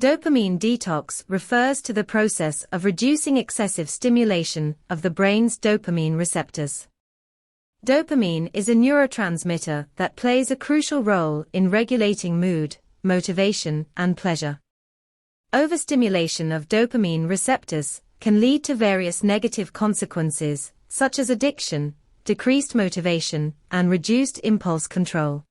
Dopamine detox refers to the process of reducing excessive stimulation of the brain's dopamine receptors. Dopamine is a neurotransmitter that plays a crucial role in regulating mood, motivation, and pleasure. Overstimulation of dopamine receptors can lead to various negative consequences, such as addiction, decreased motivation, and reduced impulse control.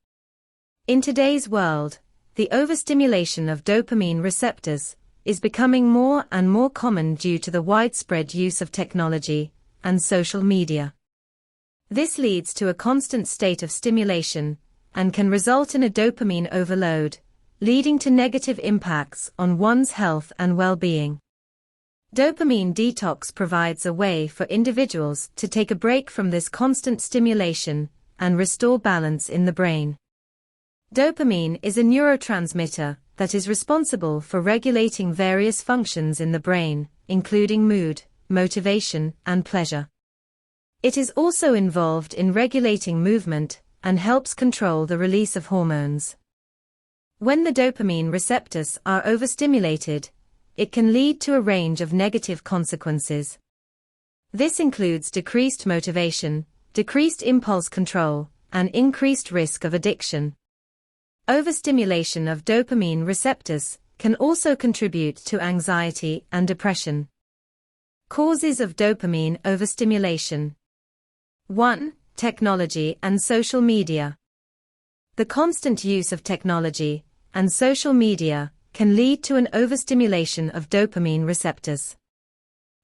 In today's world, the overstimulation of dopamine receptors is becoming more and more common due to the widespread use of technology and social media. This leads to a constant state of stimulation and can result in a dopamine overload, leading to negative impacts on one's health and well-being. Dopamine detox provides a way for individuals to take a break from this constant stimulation and restore balance in the brain. Dopamine is a neurotransmitter that is responsible for regulating various functions in the brain, including mood, motivation, and pleasure. It is also involved in regulating movement and helps control the release of hormones. When the dopamine receptors are overstimulated, it can lead to a range of negative consequences. This includes decreased motivation, decreased impulse control, and increased risk of addiction. Overstimulation of dopamine receptors can also contribute to anxiety and depression. Causes of dopamine overstimulation. 1. Technology and social media. The constant use of technology and social media can lead to an overstimulation of dopamine receptors.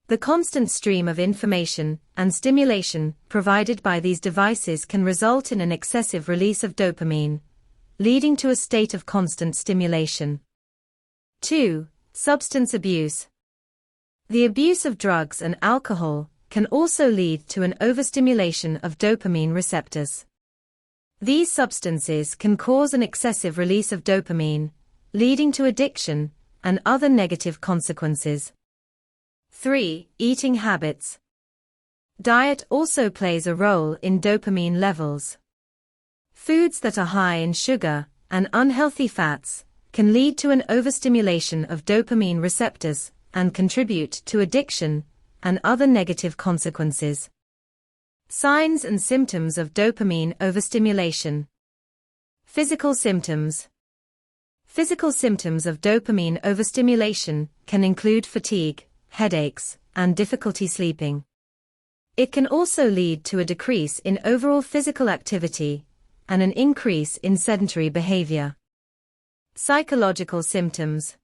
The constant stream of information and stimulation provided by these devices can result in an excessive release of dopamine, leading to a state of constant stimulation. 2. Substance abuse. The abuse of drugs and alcohol can also lead to an overstimulation of dopamine receptors. These substances can cause an excessive release of dopamine, leading to addiction and other negative consequences. 3. Eating habits. Diet also plays a role in dopamine levels. Foods that are high in sugar and unhealthy fats can lead to an overstimulation of dopamine receptors and contribute to addiction and other negative consequences. Signs and symptoms of dopamine overstimulation. Physical symptoms. Physical symptoms of dopamine overstimulation can include fatigue, headaches, and difficulty sleeping. It can also lead to a decrease in overall physical activity and an increase in sedentary behavior. Psychological symptoms.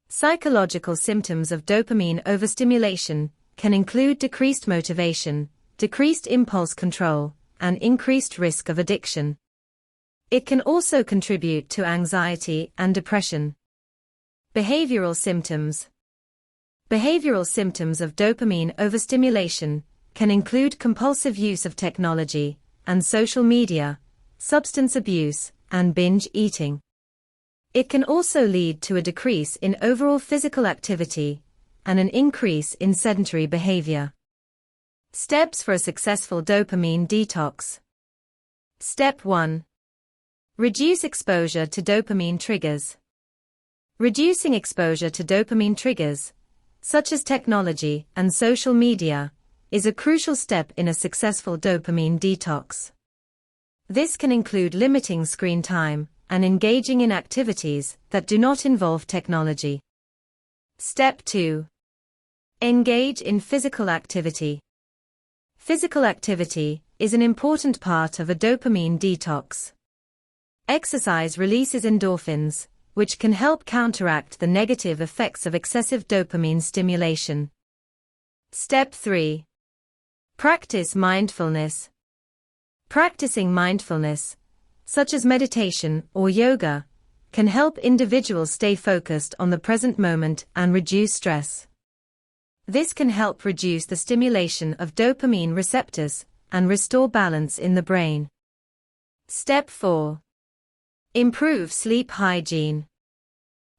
Psychological symptoms of dopamine overstimulation can include decreased motivation, decreased impulse control, and increased risk of addiction. It can also contribute to anxiety and depression. Behavioral symptoms. Behavioral symptoms of dopamine overstimulation can include compulsive use of technology and social media, substance abuse, and binge eating. It can also lead to a decrease in overall physical activity and an increase in sedentary behavior. Steps for a successful dopamine detox. Step 1. Reduce exposure to dopamine triggers. Reducing exposure to dopamine triggers, such as technology and social media, is a crucial step in a successful dopamine detox. This can include limiting screen time and engaging in activities that do not involve technology. Step 2. Engage in physical activity. Physical activity is an important part of a dopamine detox. Exercise releases endorphins, which can help counteract the negative effects of excessive dopamine stimulation. Step 3. Practice mindfulness. Practicing mindfulness, such as meditation or yoga, can help individuals stay focused on the present moment and reduce stress. This can help reduce the stimulation of dopamine receptors and restore balance in the brain. Step 4. Improve sleep hygiene.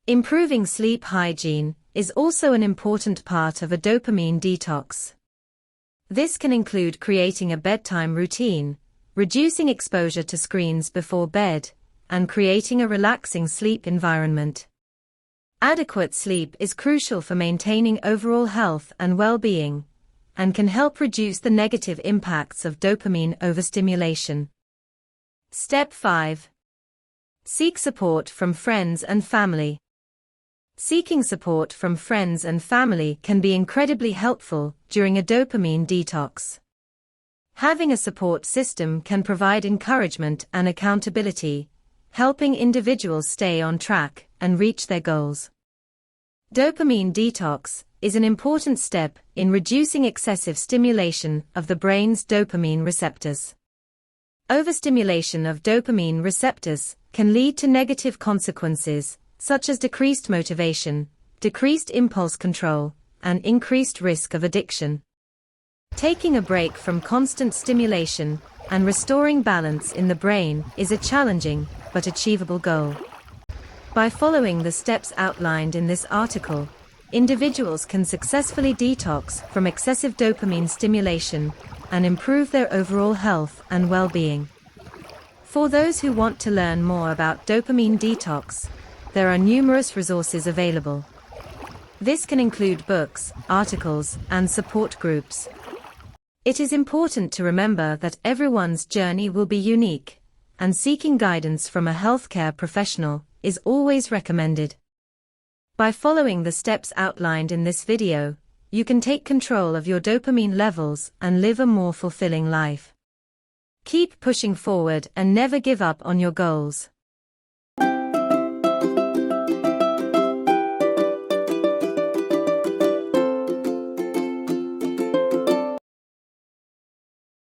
Improving sleep hygiene is also an important part of a dopamine detox. This can include creating a bedtime routine, reducing exposure to screens before bed, and creating a relaxing sleep environment. Adequate sleep is crucial for maintaining overall health and well-being, and can help reduce the negative impacts of dopamine overstimulation. Step 5. Seek support from friends and family. Seeking support from friends and family can be incredibly helpful during a dopamine detox. Having a support system can provide encouragement and accountability, helping individuals stay on track and reach their goals. Dopamine detox is an important step in reducing excessive stimulation of the brain's dopamine receptors. Overstimulation of dopamine receptors can lead to negative consequences, such as decreased motivation, decreased impulse control, and increased risk of addiction. Taking a break from constant stimulation and restoring balance in the brain is a challenging but achievable goal. By following the steps outlined in this article, individuals can successfully detox from excessive dopamine stimulation and improve their overall health and well-being. For those who want to learn more about dopamine detox, there are numerous resources available. This can include books, articles, and support groups. It is important to remember that everyone's journey will be unique, and seeking guidance from a healthcare professional is always recommended. By following the steps outlined in this video, you can take control of your dopamine levels and live a more fulfilling life. Keep pushing forward and never give up on your goals.